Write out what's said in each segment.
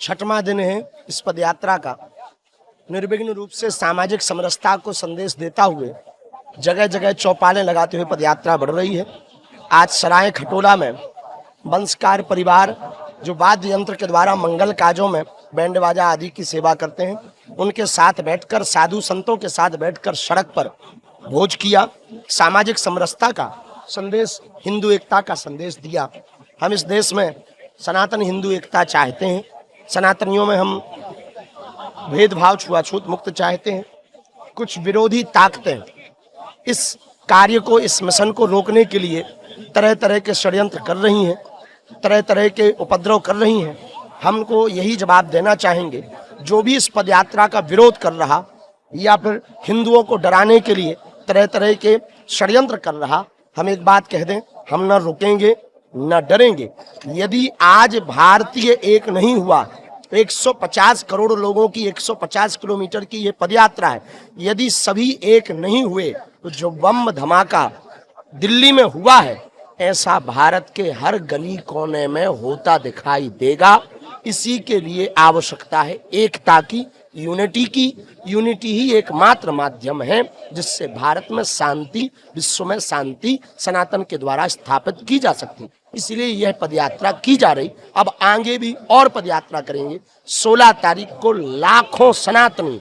छठवां दिन है इस पदयात्रा का। निर्विघ्न रूप से सामाजिक समरसता को संदेश देता हुए जगह जगह चौपालें लगाते हुए पदयात्रा बढ़ रही है। आज सराय खटोला में वंशकार परिवार जो वाद्य यंत्र के द्वारा मंगल काजों में बैंड बाजा आदि की सेवा करते हैं, उनके साथ बैठकर, साधु संतों के साथ बैठकर सड़क पर भोज किया, सामाजिक समरसता का संदेश, हिंदू एकता का संदेश दिया। हम इस देश में सनातन हिंदू एकता चाहते हैं। सनातनियों में हम भेदभाव, छुआछूत मुक्त चाहते हैं। कुछ विरोधी ताकतें इस कार्य को, इस मिशन को रोकने के लिए तरह तरह के षड्यंत्र कर रही हैं, तरह तरह के उपद्रव कर रही हैं। हमको यही जवाब देना चाहेंगे, जो भी इस पदयात्रा का विरोध कर रहा या फिर हिंदुओं को डराने के लिए तरह तरह के षड्यंत्र कर रहा, हम एक बात कह दें, हम न रुकेंगे न डरेंगे। यदि आज भारतीय एक नहीं हुआ, 150 करोड़ लोगों की 150 किलोमीटर की ये पदयात्रा है, यदि सभी एक नहीं हुए तो जो बम धमाका दिल्ली में हुआ है, ऐसा भारत के हर गली कोने में होता दिखाई देगा। इसी के लिए आवश्यकता है एकता की, यूनिटी की। यूनिटी ही एकमात्र माध्यम है जिससे भारत में शांति, विश्व में शांति सनातन के द्वारा स्थापित की जा सकती। इसलिए यह पदयात्रा की जा रही। अब आगे भी और पदयात्रा करेंगे। 16 तारीख को लाखों सनातनी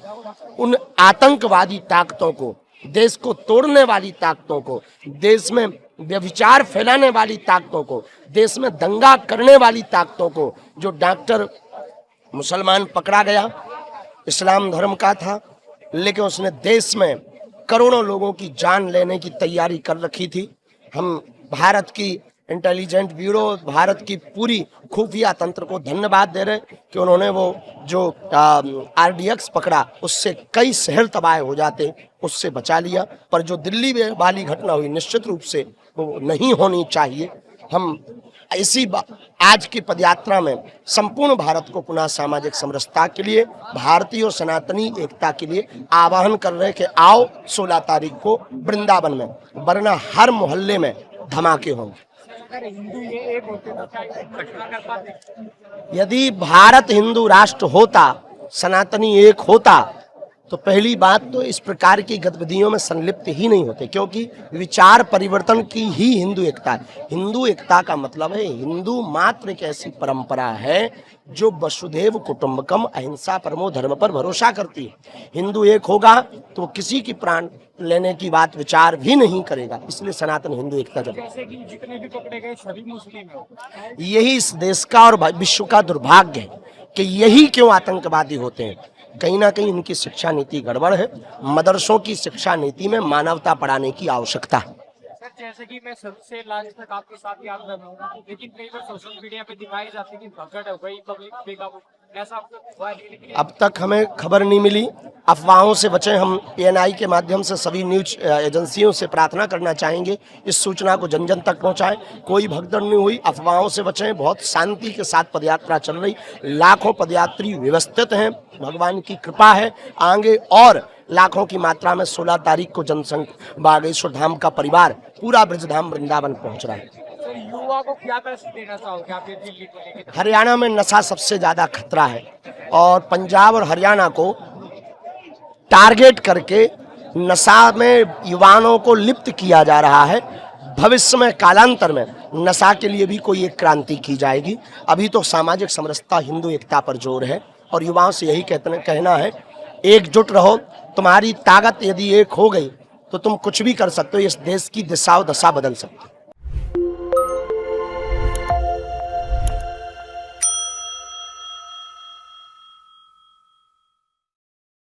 उन आतंकवादी ताकतों को, देश को तोड़ने वाली ताकतों को, देश में व्यभिचार फैलाने वाली ताकतों को, देश में दंगा करने वाली ताकतों को, जो डॉक्टर मुसलमान पकड़ा गया, इस्लाम धर्म का था, लेकिन उसने देश में करोड़ों लोगों की जान लेने की तैयारी कर रखी थी। हम भारत की इंटेलिजेंट ब्यूरो, भारत की पूरी खुफिया तंत्र को धन्यवाद दे रहे कि उन्होंने वो जो RDX पकड़ा, उससे कई शहर तबाह हो जाते, उससे बचा लिया। पर जो दिल्ली में वाली घटना हुई, निश्चित रूप से वो नहीं होनी चाहिए। हम इसी आज की पदयात्रा में संपूर्ण भारत को पुनः सामाजिक समरसता के लिए, भारतीय और सनातनी एकता के लिए आह्वान कर रहे हैं कि आओ 16 तारीख को वृंदावन में, वरना हर मोहल्ले में धमाके होंगे। यदि भारत हिंदू राष्ट्र होता, सनातनी एक होता, तो पहली बात तो इस प्रकार की गतिविधियों में संलिप्त ही नहीं होते, क्योंकि विचार परिवर्तन की ही हिंदू एकता है। हिंदू एकता का मतलब है, हिंदू मात्र एक ऐसी परंपरा है जो वसुधैव कुटुंबकम, अहिंसा परमो धर्म पर भरोसा करती है। हिंदू एक होगा तो किसी की प्राण लेने की बात विचार भी नहीं करेगा। इसलिए सनातन हिंदू एकता जब जितने भी पकड़े गए सभी मुस्लिम हैं। यही इस देश का और विश्व का दुर्भाग्य है कि यही क्यों आतंकवादी होते हैं। कहीं ना कहीं इनकी शिक्षा नीति गड़बड़ है। मदरसों की शिक्षा नीति में मानवता पढ़ाने की आवश्यकता है। सर, जैसे कि मैं सबसे लास्ट तक आपके साथ याद कर रहा हूँ, लेकिन कई बार सोशल मीडिया पे दिखाई जाती है कि भगड़ हो गई, पब्लिक बेकाबू, ऐसा हुआ नहीं? अब तक हमें खबर नहीं मिली। अफवाहों से बचें। हम ANI के माध्यम से सभी न्यूज एजेंसियों से प्रार्थना करना चाहेंगे, इस सूचना को जन जन तक पहुंचाएं। कोई भगदड़ नहीं हुई, अफवाहों से बचें। बहुत शांति के साथ पदयात्रा चल रही, लाखों पदयात्री व्यवस्थित हैं, भगवान की कृपा है। आगे और लाखों की मात्रा में 16 तारीख को जनसंघ बागेश्वर धाम का परिवार पूरा ब्रजधाम वृंदावन पहुंच रहा है। युवा को क्या मैसेज देना चाहोगे आप दिल्ली को लेकर? हरियाणा में नशा सबसे ज्यादा खतरा है और पंजाब और हरियाणा को टारगेट करके नशा में युवाओं को लिप्त किया जा रहा है। भविष्य में, कालांतर में नशा के लिए भी कोई एक क्रांति की जाएगी। अभी तो सामाजिक समरसता, हिंदू एकता पर जोर है और युवाओं से यही कहना है, एकजुट रहो। तुम्हारी ताकत यदि एक हो गई तो तुम कुछ भी कर सकते हो। इस देश की दिशा और दशा बदल सकते हो।